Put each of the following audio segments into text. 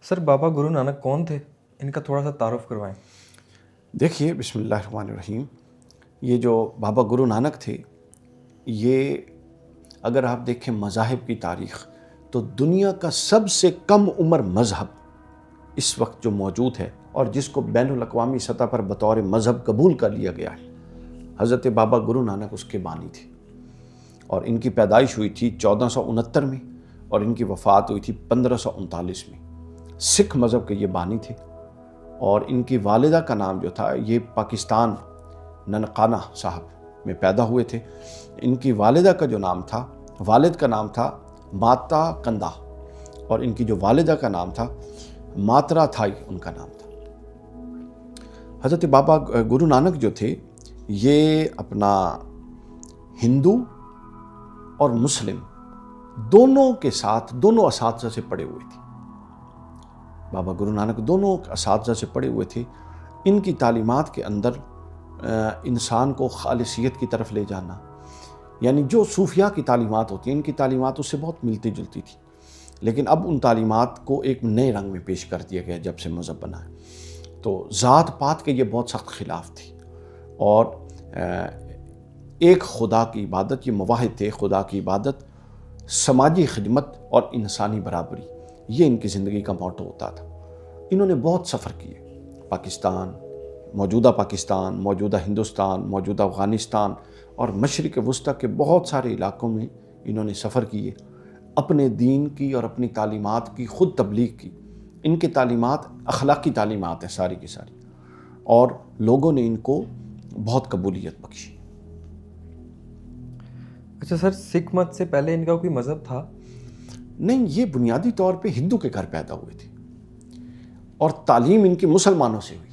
سر بابا گرو نانک کون تھے؟ ان کا تھوڑا سا تعارف کروائیں۔ دیکھیے، بسم اللہ الرحمن الرحیم، یہ جو بابا گرو نانک تھے، یہ اگر آپ دیکھیں مذاہب کی تاریخ تو دنیا کا سب سے کم عمر مذہب اس وقت جو موجود ہے اور جس کو بین الاقوامی سطح پر بطور مذہب قبول کر لیا گیا ہے، حضرت بابا گرو نانک اس کے بانی تھے۔ اور ان کی پیدائش ہوئی تھی 1469 میں اور ان کی وفات ہوئی تھی 1539 میں۔ سکھ مذہب کے یہ بانی تھے اور ان کی والدہ کا نام جو تھا، یہ پاکستان ننکانہ صاحب میں پیدا ہوئے تھے۔ ان کی والدہ کا جو نام تھا، والد کا نام تھا ماتا کندا، اور ان کی جو والدہ کا نام تھا ماترا تھائی ان کا نام تھا۔ حضرت بابا گرو نانک جو تھے، یہ اپنا ہندو اور مسلم دونوں کے ساتھ دونوں اساتذہ سے پڑھے ہوئے تھے۔ بابا گرو نانک دونوں اساتذہ سے پڑھے ہوئے تھے۔ ان کی تعلیمات کے اندر انسان کو خالصیت کی طرف لے جانا، یعنی جو صوفیاء کی تعلیمات ہوتی ہیں، ان کی تعلیمات اس سے بہت ملتی جلتی تھی، لیکن اب ان تعلیمات کو ایک نئے رنگ میں پیش کر دیا گیا جب سے مذہب بنا ہے۔ تو ذات پات کے یہ بہت سخت خلاف تھی، اور ایک خدا کی عبادت، یہ مواحد تھے، خدا کی عبادت، سماجی خدمت اور انسانی برابری، یہ ان کی زندگی کا موٹو ہوتا تھا۔ انہوں نے بہت سفر کیے، پاکستان، موجودہ ہندوستان، موجودہ افغانستان اور مشرق وسطیٰ کے بہت سارے علاقوں میں انہوں نے سفر کیے، اپنے دین کی اور اپنی تعلیمات کی خود تبلیغ کی۔ ان کی تعلیمات اخلاقی تعلیمات ہیں ساری کی ساری، اور لوگوں نے ان کو بہت قبولیت بخشی۔ اچھا سر، سکھ مت سے پہلے ان کا کوئی مذہب تھا؟ نہیں، یہ بنیادی طور پہ ہندو کے گھر پیدا ہوئے تھے اور تعلیم ان کی مسلمانوں سے ہوئی۔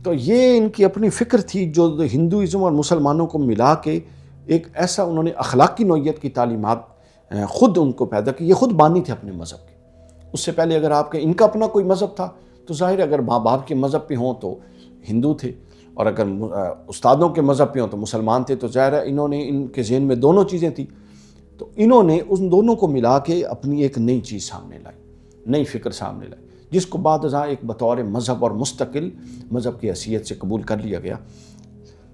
تو یہ ان کی اپنی فکر تھی جو ہندوازم اور مسلمانوں کو ملا کے ایک ایسا انہوں نے اخلاقی نوعیت کی تعلیمات خود ان کو پیدا کی۔ یہ خود بانی تھے اپنے مذہب کے۔ اس سے پہلے اگر آپ کے ان کا اپنا کوئی مذہب تھا تو ظاہر اگر ماں باپ کے مذہب پہ ہوں تو ہندو تھے، اور اگر استادوں کے مذہب پہ ہوں تو مسلمان تھے۔ تو ظاہر ہے انہوں نے، ان کے ذہن میں دونوں چیزیں تھیں، تو انہوں نے ان دونوں کو ملا کے اپنی ایک نئی چیز سامنے لائی، نئی فکر سامنے لائی، جس کو بعد ازاں ایک بطور مذہب اور مستقل مذہب کی حیثیت سے قبول کر لیا گیا۔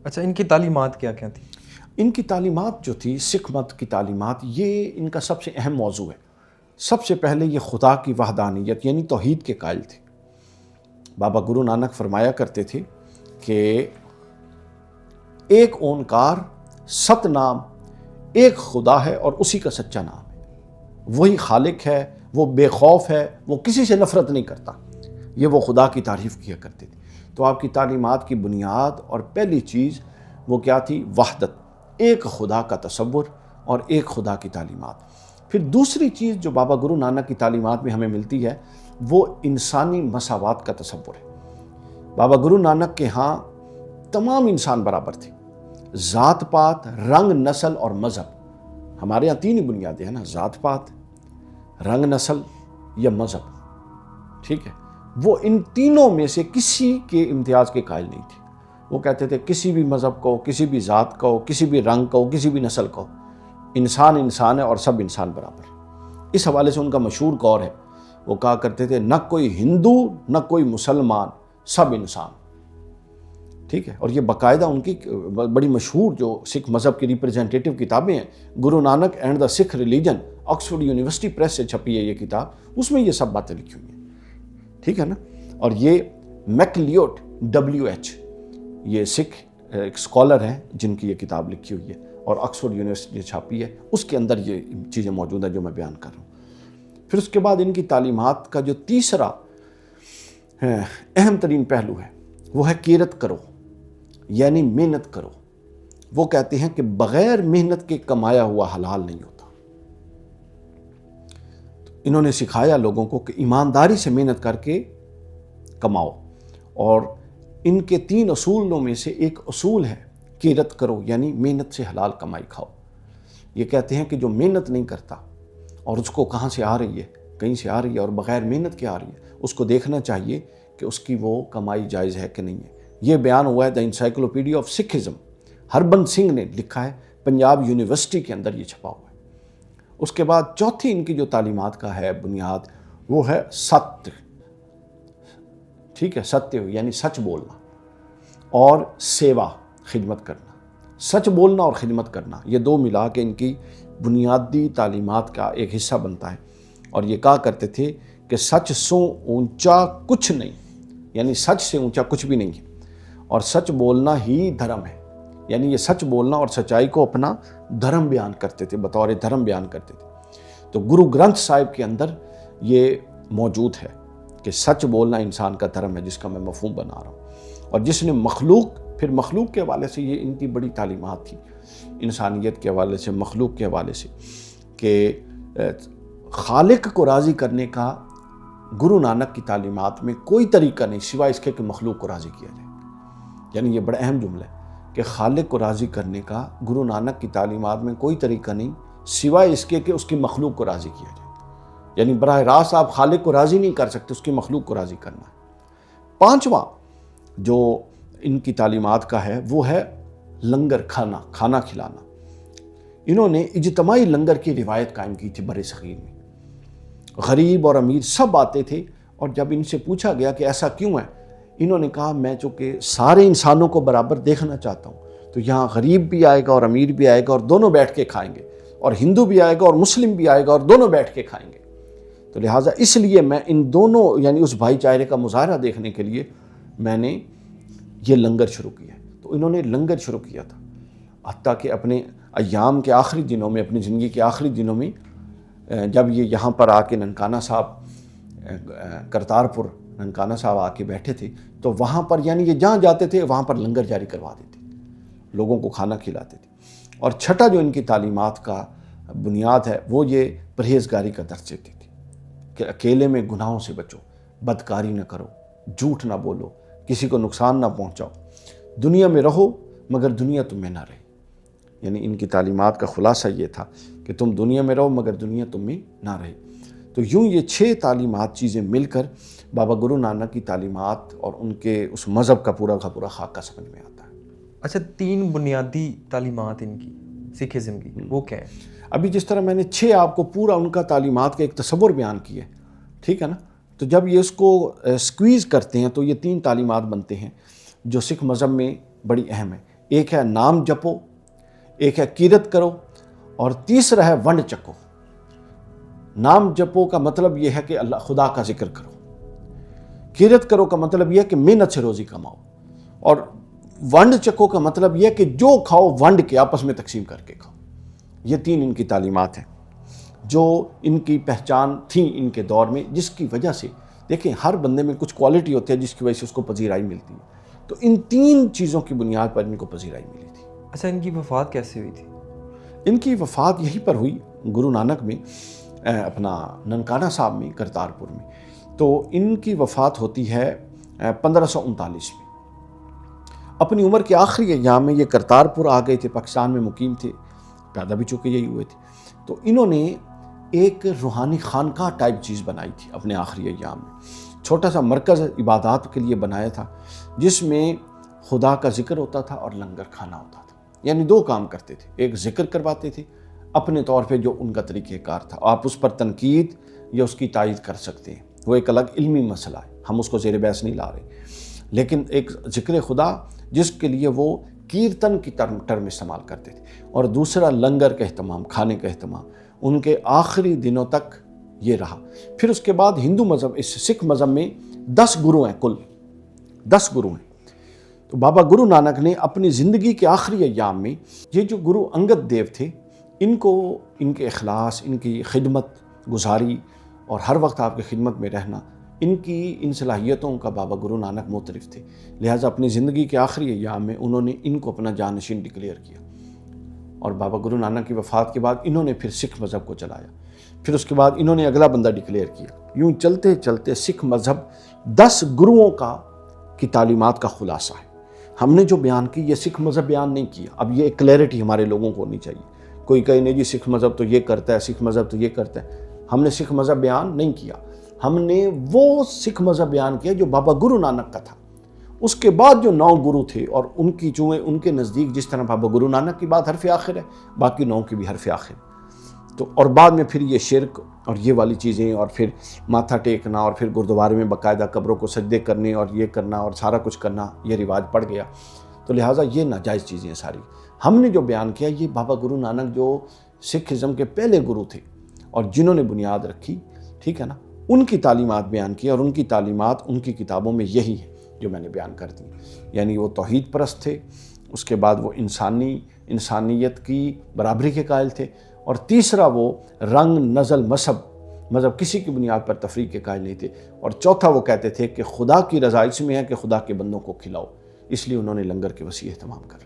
اچھا، ان کی تعلیمات کیا کیا تھیں؟ ان کی تعلیمات جو تھی، سکھ مت کی تعلیمات، یہ ان کا سب سے اہم موضوع ہے۔ سب سے پہلے یہ خدا کی وحدانیت یعنی توحید کے قائل تھے۔ بابا گرو نانک فرمایا کرتے تھے کہ ایک اونکار، ست نام، ایک خدا ہے اور اسی کا سچا نام ہے۔ وہی خالق ہے، وہ بے خوف ہے، وہ کسی سے نفرت نہیں کرتا۔ یہ وہ خدا کی تعریف کیا کرتے تھے۔ تو آپ کی تعلیمات کی بنیاد اور پہلی چیز وہ کیا تھی؟ وحدت، ایک خدا کا تصور اور ایک خدا کی تعلیمات۔ پھر دوسری چیز جو بابا گرو نانک کی تعلیمات میں ہمیں ملتی ہے، وہ انسانی مساوات کا تصور ہے۔ بابا گرو نانک کے ہاں تمام انسان برابر تھے، ذات پات، رنگ، نسل اور مذہب۔ ہمارے یہاں تین ہی بنیادیں ہیں نا، ذات پات، رنگ، نسل یا مذہب، ٹھیک ہے؟ وہ ان تینوں میں سے کسی کے امتیاز کے قائل نہیں تھے۔ وہ کہتے تھے کسی بھی مذہب کو، کسی بھی ذات کو، کسی بھی رنگ کو، کسی بھی نسل کو، انسان انسان ہے اور سب انسان برابر ہے۔ اس حوالے سے ان کا مشہور قول ہے، وہ کہا کرتے تھے نہ کوئی ہندو نہ کوئی مسلمان، سب انسان، ٹھیک ہے؟ اور یہ باقاعدہ ان کی بڑی مشہور جو سکھ مذہب کی ریپرزینٹیٹیو کتابیں ہیں، Guru Nanak and the Sikh religion, Oxford University Press سے چھپی ہے یہ کتاب، اس میں یہ سب باتیں لکھی ہوئی ہیں، ٹھیک ہے نا؟ اور یہ میکلیوٹ WH، یہ سکھ ایک اسکالر ہیں جن کی یہ کتاب لکھی ہوئی ہے اور آکسفورڈ یونیورسٹی نے چھاپی ہے، اس کے اندر یہ چیزیں موجود ہیں جو میں بیان کر رہا ہوں۔ پھر اس کے بعد ان کی تعلیمات کا جو تیسرا اہم ترین پہلو ہے وہ ہے کیرت کرو، یعنی محنت کرو۔ وہ کہتے ہیں کہ بغیر محنت کے کمایا ہوا حلال نہیں ہوتا۔ تو انہوں نے سکھایا لوگوں کو کہ ایمانداری سے محنت کر کے کماؤ، اور ان کے 3 اصولوں میں سے ایک اصول ہے کیرت کرو، یعنی محنت سے حلال کمائی کھاؤ۔ یہ کہتے ہیں کہ جو محنت نہیں کرتا اور اس کو کہاں سے آ رہی ہے، کہیں سے آ رہی ہے اور بغیر محنت کے آ رہی ہے، اس کو دیکھنا چاہیے کہ اس کی وہ کمائی جائز ہے کہ نہیں ہے۔ یہ بیان ہوا ہے the encyclopedia of Sikhism, Harbans Singh نے لکھا ہے، پنجاب یونیورسٹی کے اندر یہ چھپا ہوا ہے۔ اس کے بعد چوتھی ان کی جو تعلیمات کا ہے بنیاد، وہ ہے ست، ٹھیک ہے، ستیہ یعنی سچ بولنا، اور سیوا خدمت کرنا۔ سچ بولنا اور خدمت کرنا، یہ دو ملا کے ان کی بنیادی تعلیمات کا ایک حصہ بنتا ہے۔ اور یہ کہا کرتے تھے کہ سچ سو اونچا کچھ نہیں، یعنی سچ سے اونچا کچھ بھی نہیں ہے، اور سچ بولنا ہی دھرم ہے۔ یعنی یہ سچ بولنا اور سچائی کو اپنا دھرم بیان کرتے تھے، بطور دھرم بیان کرتے تھے۔ تو گرو گرنتھ صاحب کے اندر یہ موجود ہے کہ سچ بولنا انسان کا دھرم ہے، جس کا میں مفہوم بنا رہا ہوں۔ اور جس نے مخلوق کے حوالے سے یہ ان کی بڑی تعلیمات تھی، انسانیت کے حوالے سے، مخلوق کے حوالے سے، کہ خالق کو راضی کرنے کا گرو نانک کی تعلیمات میں کوئی طریقہ نہیں سوائے اس کے کہ مخلوق کو راضی کیا جائے۔ یعنی یہ بڑا اہم جملہ ہے کہ خالق کو راضی کرنے کا گرو نانک کی تعلیمات میں کوئی طریقہ نہیں سوائے اس کے کہ اس کی مخلوق کو راضی کیا جائے۔ یعنی براہ راست آپ خالق کو راضی نہیں کر سکتے، اس کی مخلوق کو راضی کرنا ہے۔ پانچواں جو ان کی تعلیمات کا ہے وہ ہے لنگر، کھانا کھلانا۔ انہوں نے اجتماعی لنگر کی روایت قائم کی تھی بر صغیر میں۔ غریب اور امیر سب آتے تھے، اور جب ان سے پوچھا گیا کہ ایسا کیوں ہے، انہوں نے کہا میں چونکہ سارے انسانوں کو برابر دیکھنا چاہتا ہوں، تو یہاں غریب بھی آئے گا اور امیر بھی آئے گا اور دونوں بیٹھ کے کھائیں گے، اور ہندو بھی آئے گا اور مسلم بھی آئے گا اور دونوں بیٹھ کے کھائیں گے۔ تو لہٰذا اس لیے میں ان دونوں یعنی اس بھائی چارے کا مظاہرہ دیکھنے کے لیے میں نے یہ لنگر شروع کیا ہے۔ تو انہوں نے لنگر شروع کیا تھا، حتیٰ کہ اپنے ایام کے آخری دنوں میں، اپنی زندگی کے آخری دنوں میں، جب یہ یہاں پر آ کے ننکانہ صاحب، کرتارپور ننکانہ صاحب آ کے بیٹھے تھے، تو وہاں پر یعنی یہ جہاں جاتے تھے وہاں پر لنگر جاری کروا دیتے تھے، لوگوں کو کھانا کھلاتے تھے۔ اور چھٹا جو ان کی تعلیمات کا بنیاد ہے وہ یہ پرہیزگاری کا درس دیتے تھے کہ اکیلے میں گناہوں سے بچو، بدکاری نہ کرو، جھوٹ نہ بولو، کسی کو نقصان نہ پہنچاؤ، دنیا میں رہو مگر دنیا تم میں نہ رہے۔ یعنی ان کی تعلیمات کا خلاصہ یہ تھا کہ تم دنیا میں رہو مگر دنیا تم میں نہ رہے۔ تو یوں یہ 6 تعلیمات چیزیں مل کر بابا گرو نانک کی تعلیمات اور ان کے اس مذہب کا پورا خاکہ سمجھ میں آتا ہے۔ اچھا، 3 بنیادی تعلیمات ان کی سکھ ازم کی وہ کیا ہے؟ ابھی جس طرح میں نے 6 آپ کو پورا ان کا تعلیمات کا ایک تصور بیان کیا ہے، ٹھیک ہے نا، تو جب یہ اس کو سکویز کرتے ہیں تو یہ 3 تعلیمات بنتے ہیں جو سکھ مذہب میں بڑی اہم ہے۔ ایک ہے نام جپو، ایک ہے کیرت کرو، اور تیسرا ہے ونڈ چکو۔ نام جپو کا مطلب یہ ہے کہ اللہ خدا کا ذکر کرو، کیرت کرو کا مطلب یہ ہے کہ محنت سے روزی کماؤ، اور ونڈ چکو کا مطلب یہ ہے کہ جو کھاؤ ونڈ کے آپس میں تقسیم کر کے کھاؤ۔ یہ 3 ان کی تعلیمات ہیں جو ان کی پہچان تھیں ان کے دور میں، جس کی وجہ سے دیکھیں ہر بندے میں کچھ کوالٹی ہوتی ہے جس کی وجہ سے اس کو پذیرائی ملتی ہے، تو ان 3 چیزوں کی بنیاد پر ان کو پذیرائی ملی تھی۔ اچھا، ان کی وفات کیسے ہوئی تھی؟ ان کی وفات یہیں پر ہوئی گرو نانک میں، اپنا ننکانہ صاحب میں، کرتارپور میں۔ تو ان کی وفات ہوتی ہے 1539 میں۔ اپنی عمر کے آخری ایام میں یہ کرتارپور آ گئے تھے، پاکستان میں مقیم تھے، پیدا بھی چونکہ یہی ہوئے تھے۔ تو انہوں نے ایک روحانی خانقاہ ٹائپ چیز بنائی تھی اپنے آخری ایام میں، چھوٹا سا مرکز عبادات کے لیے بنایا تھا، جس میں خدا کا ذکر ہوتا تھا اور لنگر کھانا ہوتا تھا۔ یعنی 2 کام کرتے تھے، ایک ذکر کرواتے تھے اپنے طور پہ جو ان کا طریقہ کار تھا، آپ اس پر تنقید یا اس کی تائید کر سکتے ہیں، وہ ایک الگ علمی مسئلہ ہے، ہم اس کو زیر بحث نہیں لا رہے، لیکن ایک ذکر خدا جس کے لیے وہ کیرتن کی ٹرم استعمال کرتے تھے، اور دوسرا لنگر کا اہتمام، کھانے کا اہتمام، ان کے آخری دنوں تک یہ رہا۔ پھر اس کے بعد ہندو مذہب، اس سکھ مذہب میں 10 گرو ہیں، کل 10 گرو ہیں۔ تو بابا گرو نانک نے اپنی زندگی کے آخری ایام میں یہ جو گرو انگد دیو تھے، ان کو ان کے اخلاص، ان کی خدمت گزاری اور ہر وقت آپ کی خدمت میں رہنا، ان صلاحیتوں کا بابا گرو نانک معترف تھے، لہٰذا اپنی زندگی کے آخری ایام میں انہوں نے ان کو اپنا جانشین ڈکلیئر کیا۔ اور بابا گرو نانک کی وفات کے بعد انہوں نے پھر سکھ مذہب کو چلایا، پھر اس کے بعد انہوں نے اگلا بندہ ڈکلیئر کیا۔ یوں چلتے چلتے سکھ مذہب 10 گروؤں کی تعلیمات کا خلاصہ ہے۔ ہم نے جو بیان کی یہ سکھ مذہب بیان نہیں کیا، اب یہ ایک کلیئرٹی ہمارے لوگوں کو ہونی چاہیے۔ کوئی کہے نہیں جی سکھ مذہب تو یہ کرتا ہے، سکھ مذہب تو یہ کرتا ہے، ہم نے سکھ مذہب بیان نہیں کیا، ہم نے وہ سکھ مذہب بیان کیا جو بابا گرو نانک کا تھا۔ اس کے بعد جو 9 گرو تھے، اور ان کی چونکہ ان کے نزدیک جس طرح بابا گرو نانک کی بات حرف آخر ہے، باقی 9 کی بھی حرف آخر ہے۔ تو اور بعد میں پھر یہ شرک اور یہ والی چیزیں اور پھر ماتھا ٹیکنا اور پھر گردوارے میں باقاعدہ قبروں کو سجدے کرنے اور یہ کرنا اور سارا کچھ کرنا یہ رواج پڑ گیا. تو لہٰذا یہ ناجائز چیزیں ہیں ساری. ہم نے جو بیان کیا یہ بابا گرو نانک جو سکھ ازم کے پہلے گرو تھے اور جنہوں نے بنیاد رکھی, ٹھیک ہے نا, ان کی تعلیمات بیان کی, اور ان کی تعلیمات ان کی کتابوں میں یہی ہے جو میں نے بیان کر دی. یعنی وہ توحید پرست تھے, اس کے بعد وہ انسانیت کی برابری کے قائل تھے, اور تیسرا وہ رنگ نسل مذہب کسی کی بنیاد پر تفریق کے قائل نہیں تھے, اور چوتھا وہ کہتے تھے کہ خدا کی رضا اس میں ہے کہ خدا کے بندوں کو کھلاؤ, اس لیے انہوں نے لنگر کے وسیع اہتمام کر